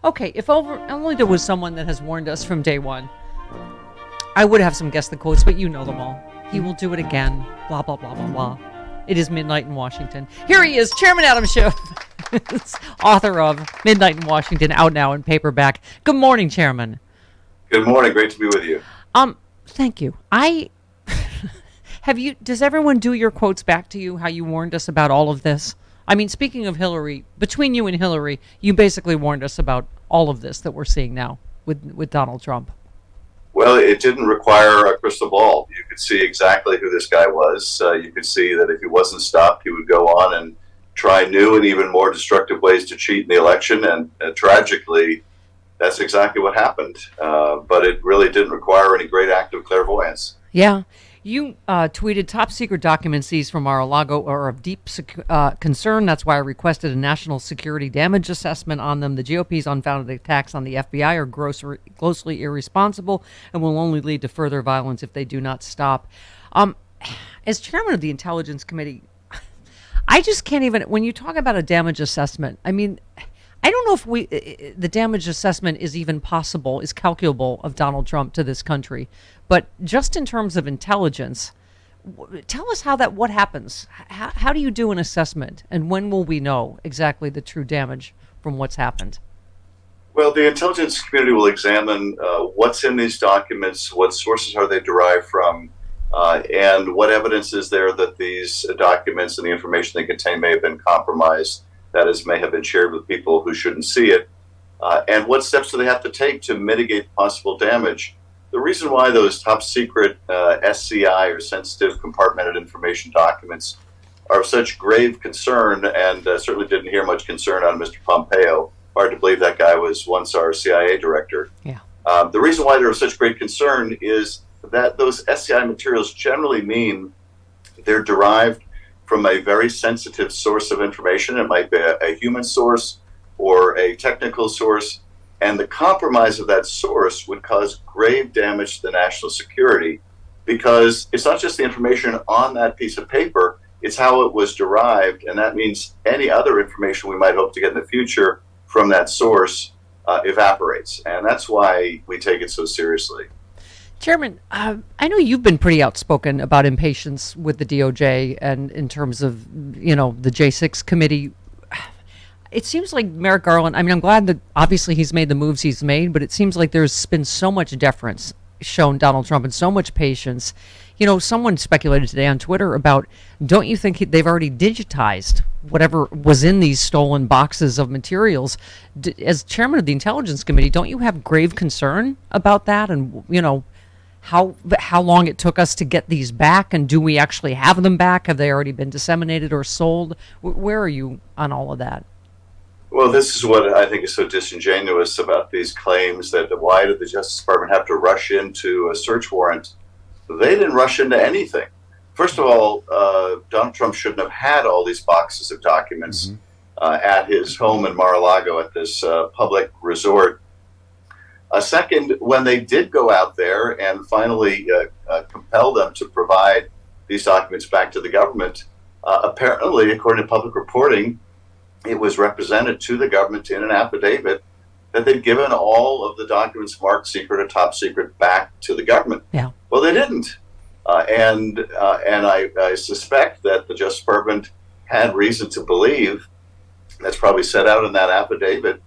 Okay, if only there was someone that has warned us from day one. I would have some guess the quotes, but you know them all. He will do it again. Blah, blah, blah, blah, blah. It is midnight in Washington. Here he is, Chairman Adam Schiff, author of Midnight in Washington, out now in paperback. Good morning, Chairman. Good morning. Great to be with you. Thank you. Does everyone do your quotes back to you, how you warned us about all of this? I mean, speaking of Hillary, between you and Hillary, you basically warned us about all of this that we're seeing now with Donald Trump. Well, it didn't require a crystal ball. You could see exactly who this guy was. You could see that if he wasn't stopped, he would go on and try new and even more destructive ways to cheat in the election. And tragically, that's exactly what happened. But it really didn't require any great act of clairvoyance. Yeah. You tweeted top secret documents seized from Mar-A-Lago are of deep concern. That's why I requested a national security damage assessment on them. The GOP's unfounded attacks on the FBI are grossly irresponsible and will only lead to further violence if they do not stop. As chairman of the Intelligence Committee, I just can't even, when you talk about a damage assessment, I mean, I don't know if the damage assessment is even possible, is calculable of Donald Trump to this country. But just in terms of intelligence, tell us what happens. How do you do an assessment, and when will we know exactly the true damage from what's happened? Well, the intelligence community will examine what's in these documents, what sources are they derived from, and what evidence is there that these documents and the information they contain may have been compromised. That is, may have been shared with people who shouldn't see it. And what steps do they have to take to mitigate possible damage? The reason why those top secret SCI, or sensitive compartmented information documents, are of such grave concern, and certainly didn't hear much concern on Mr. Pompeo. Hard to believe that guy was once our CIA director. Yeah. The reason why they're of such great concern is that those SCI materials generally mean they're derived from a very sensitive source of information. It might be a human source or a technical source, and the compromise of that source would cause grave damage to the national security, because it's not just the information on that piece of paper, it's how it was derived, and that means any other information we might hope to get in the future from that source evaporates, and that's why we take it so seriously. Chairman, I know you've been pretty outspoken about impatience with the DOJ and in terms of, the J6 committee. It seems like Merrick Garland, I mean, I'm glad that obviously he's made the moves he's made, but it seems like there's been so much deference shown Donald Trump and so much patience. Someone speculated today on Twitter about, don't you think they've already digitized whatever was in these stolen boxes of materials? As chairman of the Intelligence Committee, don't you have grave concern about that? And, how long it took us to get these back, and do we actually have them back? Have they already been disseminated or sold? Where are you on all of that? Well, this is what I think is so disingenuous about these claims that why did the Justice Department have to rush into a search warrant? They didn't rush into anything. First of all, Donald Trump shouldn't have had all these boxes of documents at his home in Mar-A-Lago at this public resort. Second, when they did go out there and finally compel them to provide these documents back to the government, apparently, according to public reporting, it was represented to the government in an affidavit that they'd given all of the documents marked secret or top secret back to the government. Yeah. Well, they didn't. And I suspect that the Justice Department had reason to believe, that's probably set out in that affidavit,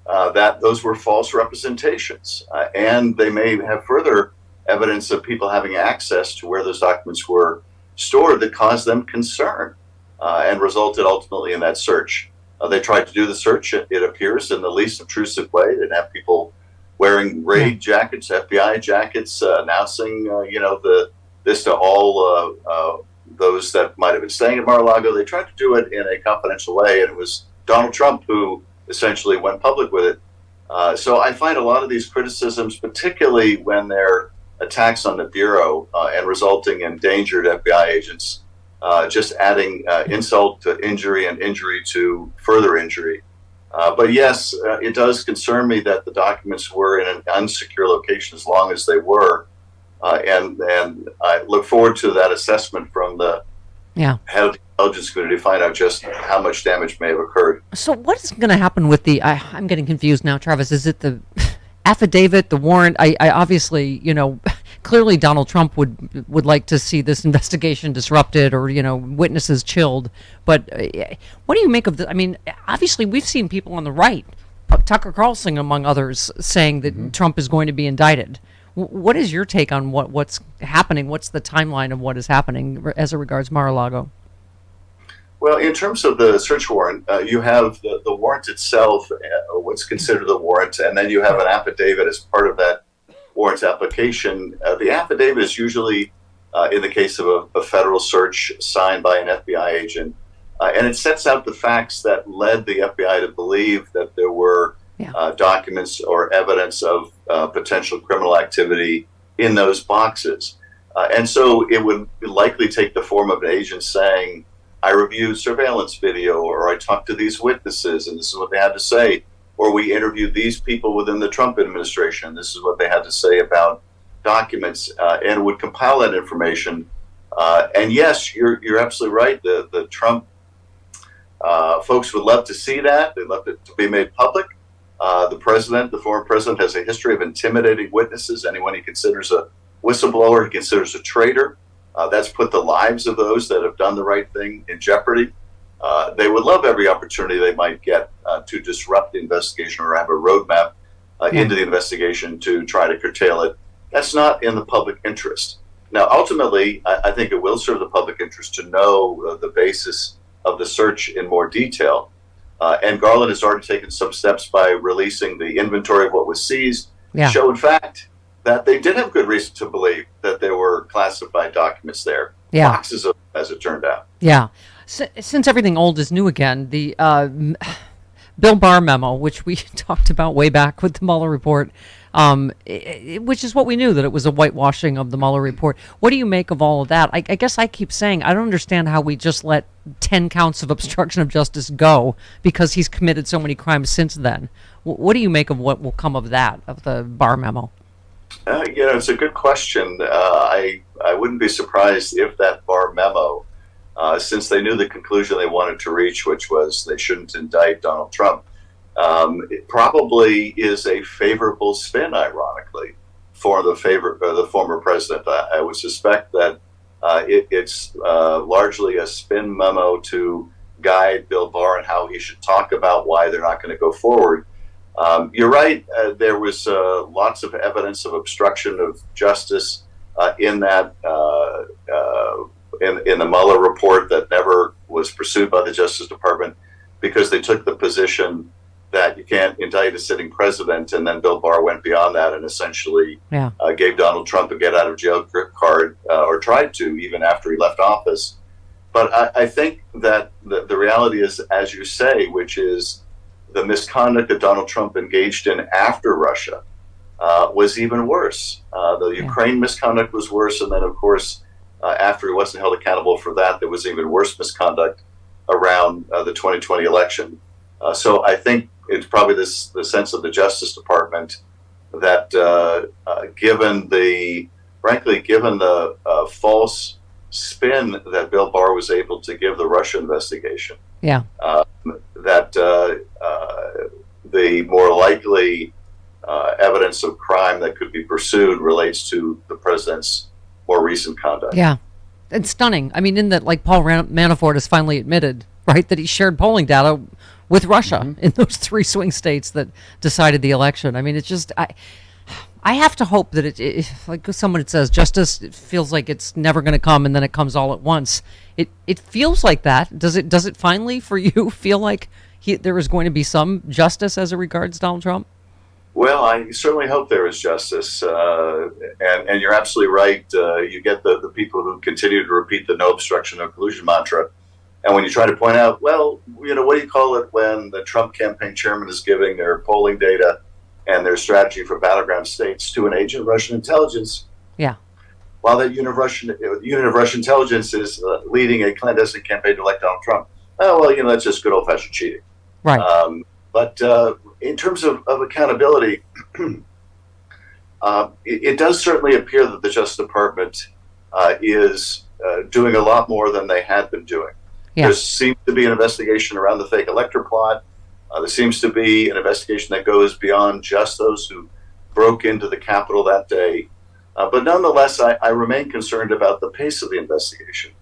that those were false representations. And they may have further evidence of people having access to where those documents were stored that caused them concern and resulted ultimately in that search. They tried to do the search, it appears, in the least obtrusive way. They'd have people wearing raid jackets, FBI jackets, announcing, this to all those that might have been staying at Mar-A-Lago. They tried to do it in a confidential way, and it was Donald Trump who essentially went public with it. So I find a lot of these criticisms, particularly when they're attacks on the Bureau and resulting in endangered FBI agents, just adding insult to injury and injury to further injury. But yes, it does concern me that the documents were in an unsecure location as long as they were. And I look forward to that assessment from the head of the intelligence community to find out just how much damage may have occurred. So what is going to happen with the? I'm getting confused now, Travis. Is it the affidavit, the warrant? I obviously, clearly Donald Trump would like to see this investigation disrupted or witnesses chilled. But what do you make of this? I mean, obviously we've seen people on the right, Tucker Carlson among others, saying that Trump is going to be indicted. What is your take on what's happening? What's the timeline of what is happening as it regards Mar-A-Lago? Well, in terms of the search warrant, you have the warrant itself, what's considered the warrant, and then you have an affidavit as part of that warrant application. The affidavit is usually, in the case of a federal search, signed by an FBI agent, and it sets out the facts that led the FBI to believe that there were documents or evidence of potential criminal activity in those boxes. And so it would likely take the form of an agent saying, I reviewed surveillance video, or I talked to these witnesses, and this is what they had to say, or we interviewed these people within the Trump administration, and this is what they had to say about documents, and would compile that information. And yes, you're absolutely right. The Trump folks would love to see that. They'd love it to be made public. The former president, has a history of intimidating witnesses. Anyone he considers a whistleblower, he considers a traitor. That's put the lives of those that have done the right thing in jeopardy. They would love every opportunity they might get to disrupt the investigation or have a roadmap into the investigation to try to curtail it. That's not in the public interest. Now, ultimately, I think it will serve the public interest to know the basis of the search in more detail. And Garland has already taken some steps by releasing the inventory of what was seized, show in fact that they did have good reason to believe that there were classified documents there, boxes of, as it turned out. Yeah. Since everything old is new again, the Bill Barr memo, which we talked about way back with the Mueller report, which is what we knew, that it was a whitewashing of the Mueller report. What do you make of all of that? I guess I keep saying I don't understand how we just let 10 counts of obstruction of justice go because he's committed so many crimes since then. What do you make of what will come of that, of the Barr memo? It's a good question. I wouldn't be surprised if that Barr memo, since they knew the conclusion they wanted to reach, which was they shouldn't indict Donald Trump, it probably is a favorable spin, ironically, for the former president. I would suspect that it's largely a spin memo to guide Bill Barr and how he should talk about why they're not going to go forward. You're right. There was lots of evidence of obstruction of justice in that in the Mueller report that never was pursued by the Justice Department because they took the position that you can't indict a sitting president. And then Bill Barr went beyond that and essentially gave Donald Trump a get out of jail card, or tried to, even after he left office. But I think that the reality is, as you say, which is the misconduct that Donald Trump engaged in after Russia was even worse. The Ukraine misconduct was worse. And then, of course, after he wasn't held accountable for that, there was even worse misconduct around the 2020 election. So I think it's probably the sense of the Justice Department that given the false spin that Bill Barr was able to give the Russia investigation, that the more likely evidence of crime that could be pursued relates to the president's more recent conduct. Yeah, it's stunning. I mean, in that, like, Paul Manafort has finally admitted, right, that he shared polling data with Russia in those 3 swing states that decided the election. I mean, it's just, I have to hope that it like someone says, justice, it feels like it's never going to come, and then it comes all at once. It feels like that. Does it finally, for you, feel like there is going to be some justice as it regards Donald Trump? Well, I certainly hope there is justice, and you're absolutely right. You get the people who continue to repeat the no obstruction, no collusion mantra, and when you try to point out, well, what do you call it when the Trump campaign chairman is giving their polling data and their strategy for battleground states to an agent of Russian intelligence? Yeah. While that unit of Russian intelligence is leading a clandestine campaign to elect Donald Trump. Oh, well, that's just good old-fashioned cheating. Right. But in terms of accountability, it does certainly appear that the Justice Department is doing a lot more than they had been doing. Yeah. There seems to be an investigation around the fake elector plot. There seems to be an investigation that goes beyond just those who broke into the Capitol that day. But nonetheless, I remain concerned about the pace of the investigation.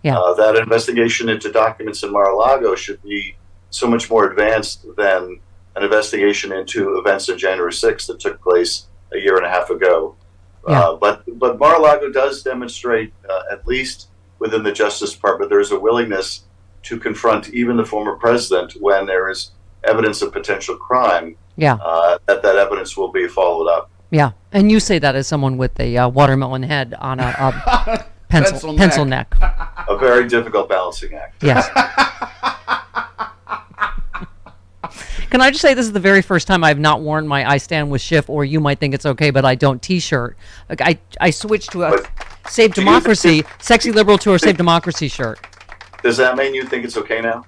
Yeah. That investigation into documents in Mar-A-Lago should be so much more advanced than an investigation into events on January 6th that took place a year and a half ago. Yeah. But Mar-a-Lago does demonstrate, at least within the Justice Department, there is a willingness to confront even the former president when there is evidence of potential crime. Yeah. That evidence will be followed up. Yeah. And you say that as someone with a watermelon head on a pencil neck. A very difficult balancing act. Yes. Can I just say this is the very first time I've not worn my I Stand with Schiff, or you might think it's okay, but I don't T-shirt. Like I switched to a Save Democracy, Sexy Liberal Tour Save Democracy shirt. Does that mean you think it's okay now?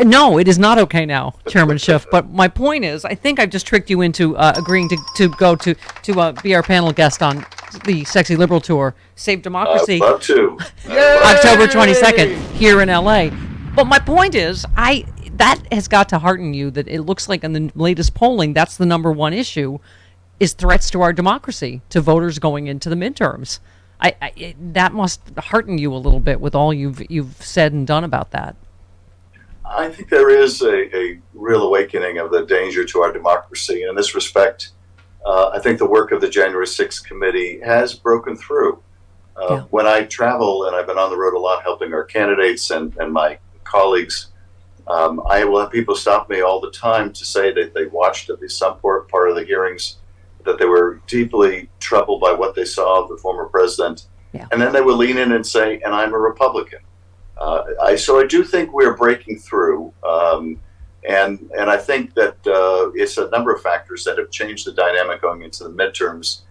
No, it is not okay now, Chairman Schiff. But my point is, I think I've just tricked you into agreeing to go to be our panel guest on the Sexy Liberal Tour Save Democracy. I'd love to. October 22nd here in LA. But my point is, that has got to hearten you that it looks like in the latest polling, that's the number one issue, is threats to our democracy, to voters going into the midterms. That must hearten you a little bit with all you've said and done about that. I think there is a real awakening of the danger to our democracy. And in this respect, I think the work of the January 6th committee has broken through. When I travel, and I've been on the road a lot helping our candidates and my colleagues, I will have people stop me all the time to say that they watched at least some part of the hearings, that they were deeply troubled by what they saw of the former president. Yeah. And then they will lean in and say, and I'm a Republican. So I do think we're breaking through. And I think that it's a number of factors that have changed the dynamic going into the midterms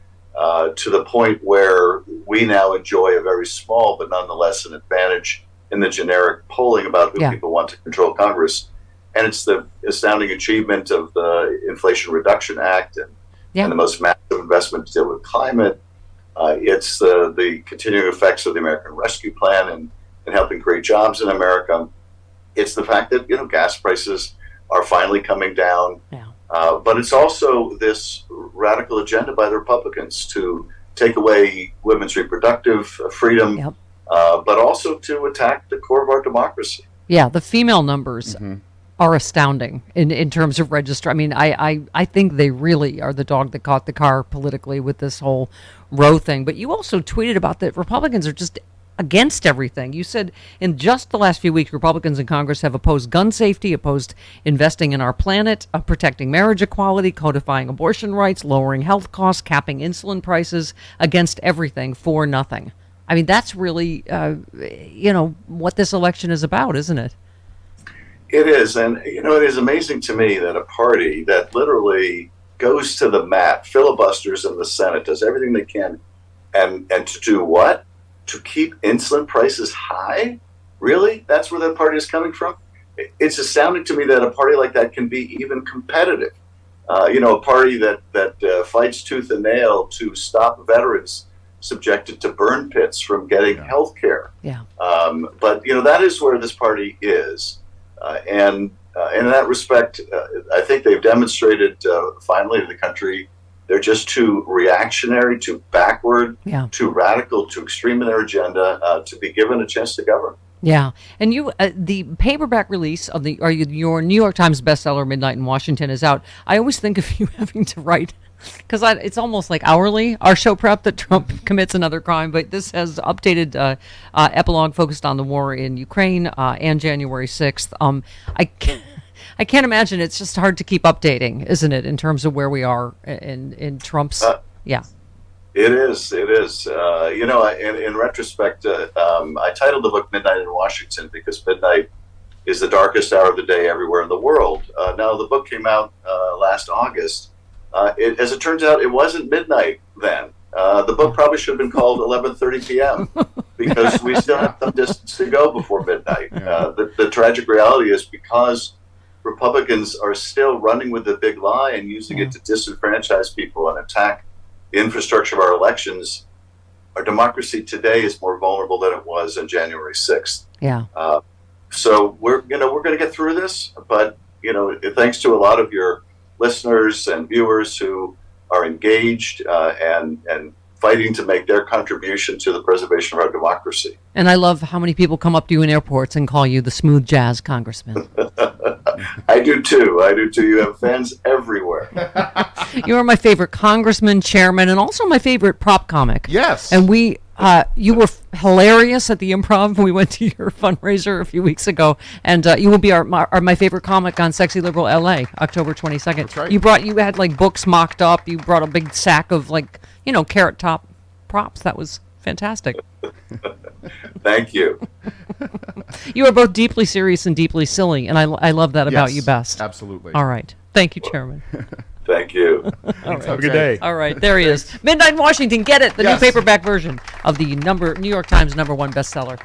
to the point where we now enjoy a very small but nonetheless an advantage in the generic polling about who people want to control Congress. And it's the astounding achievement of the Inflation Reduction Act and the most massive investment to deal with climate. It's the continuing effects of the American Rescue Plan and helping create jobs in America. It's the fact that gas prices are finally coming down. Yeah. But it's also this radical agenda by the Republicans to take away women's reproductive freedom, but also to attack the core of our democracy. Yeah, the female numbers are astounding in terms of register. I mean, I think they really are the dog that caught the car politically with this whole Roe thing. But you also tweeted about that Republicans are just against everything. You said in just the last few weeks, Republicans in Congress have opposed gun safety, opposed investing in our planet, protecting marriage equality, codifying abortion rights, lowering health costs, capping insulin prices, against everything for nothing. I mean, that's really, what this election is about, isn't it? It is. And, it is amazing to me that a party that literally goes to the mat, filibusters in the Senate, does everything they can, and to do what? To keep insulin prices high? Really? That's where that party is coming from? It's astounding to me that a party like that can be even competitive. A party that fights tooth and nail to stop veterans subjected to burn pits from getting health care. Yeah. But that is where this party is. And in that respect, I think they've demonstrated finally to the country they're just too reactionary, too backward, too radical, too extreme in their agenda to be given a chance to govern. Yeah, and you, the paperback release of your New York Times bestseller "Midnight in Washington" is out. I always think of you having to write, because it's almost like hourly our show prep that Trump commits another crime. But this has updated epilogue focused on the war in Ukraine and January 6th. I can't imagine. It's just hard to keep updating, isn't it, in terms of where we are in Trump's. It is. In retrospect, I titled the book "Midnight in Washington" because midnight is the darkest hour of the day everywhere in the world. Now, the book came out last August. As it turns out, it wasn't midnight then. The book probably should have been called 11:30 p.m. because we still have some distance to go before midnight. The tragic reality is because Republicans are still running with the big lie and using it to disenfranchise people and attack the infrastructure of our elections. our democracy today is more vulnerable than it was on January 6th. Yeah. So we're going to get through this, but thanks to a lot of your listeners and viewers who are engaged and fighting to make their contribution to the preservation of our democracy. And I love how many people come up to you in airports and call you the smooth jazz congressman. I do too. You have fans everywhere. You are my favorite congressman, chairman, and also my favorite prop comic. Yes. And you were hilarious at the Improv. We went to your fundraiser a few weeks ago, and you will be my favorite comic on Sexy Liberal LA, October 22nd. That's right. You had like books mocked up. You brought a big sack of carrot top props. That was fantastic. Thank you. You are both deeply serious and deeply silly, and I love that about Yes, you best. Absolutely. All right. Thank you, Chairman. Thank you. All right. Have a good day. All right, there he is. Midnight in Washington, get it, the Yes. new paperback version of the New York Times #1 bestseller.